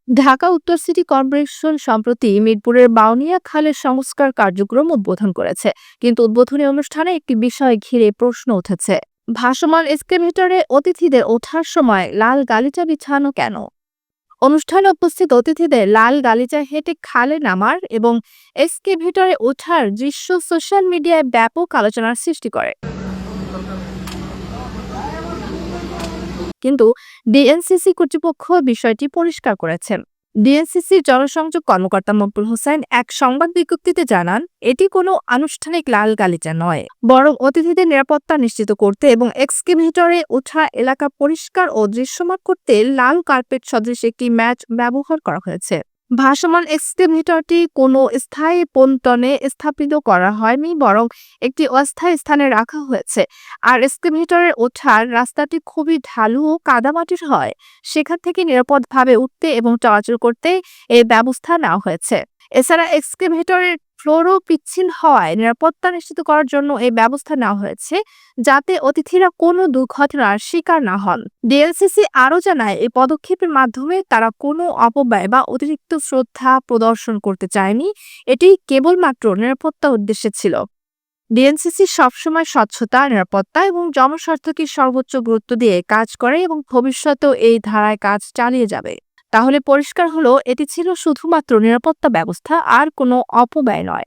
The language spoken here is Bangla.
ঢাকা উত্তর সিটি কর্পোরেশন সম্প্রতি মিরপুরের বাউনিয়া খালের সংস্কার কার্যক্রম উদ্বোধন করেছে, কিন্তু উদ্বোধনী অনুষ্ঠানে একটি বিষয় ঘিরে প্রশ্ন উঠেছে। ভাসমান এক্সকেভেটরে অতিথিদের ওঠার সময় লাল গালিচা বিছানো কেন? অনুষ্ঠানে উপস্থিত অতিথিদের লাল গালিচা হেঁটে খালে নামার এবং এক্সকেভেটরে ওঠার দৃশ্য সোশ্যাল মিডিয়ায় ব্যাপক আলোচনার সৃষ্টি করে। কিন্তু ডিএনসিসি কর্তৃপক্ষ বিষয়টি পরিষ্কার করেছেন। ডিএনসিসির জনসংযোগ কর্মকর্তা মকবুল হোসেন এক সংবাদ বিজ্ঞপ্তিতে জানান, এটি কোনো আনুষ্ঠানিক লাল গালিচা নয়, বরং অতিথিদের নিরাপত্তা নিশ্চিত করতে এবং এক্সকেভেটরে ওঠা এলাকা পরিষ্কার ও দৃশ্যমান করতে লাল কার্পেট সদৃশ একটি ম্যাট ব্যবহার করা হয়েছে। ভাসমান এক্সকেভেটরটি কোনো স্থায়ী পন্টনে স্থাপিত করা হয়নি, বরং একটি অস্থায়ী স্থানে রাখা হয়েছে। আর এক্সকেভেটরে ওঠার রাস্তাটি খুবই ঢালু ও কাদামাটির হয়। সেখান থেকে নিরাপদভাবে উঠতে এবং চলাচল করতে এই ব্যবস্থা নেওয়া হয়েছে। এছাড়া এক্সকেভেটরের ফ্লোরও পিচ্ছিল হওয়ায় নিরাপত্তা নিশ্চিত করার জন্য এই ব্যবস্থা নেওয়া হয়েছে, যাতে অতিথিরা কোনো দুর্ঘটনার শিকার না হন। ডিএলসিসি আরও জানায়, এই পদক্ষেপের মাধ্যমে তারা কোনো অপব্যয় বা অতিরিক্ত শ্রদ্ধা প্রদর্শন করতে চায়নি। এটি কেবলমাত্র নিরাপত্তা উদ্দেশ্যে ছিল। ডিএনসিসি সবসময় স্বচ্ছতা, নিরাপত্তা এবং জনস্বার্থকে সর্বোচ্চ গুরুত্ব দিয়ে কাজ করে এবং ভবিষ্যতেও এই ধারায় কাজ চালিয়ে যাবে। তাহলে পরিষ্কার হলো, এটি ছিল শুধুমাত্র নিরাপত্তা ব্যবস্থা, আর কোনো অপব্যয় নয়।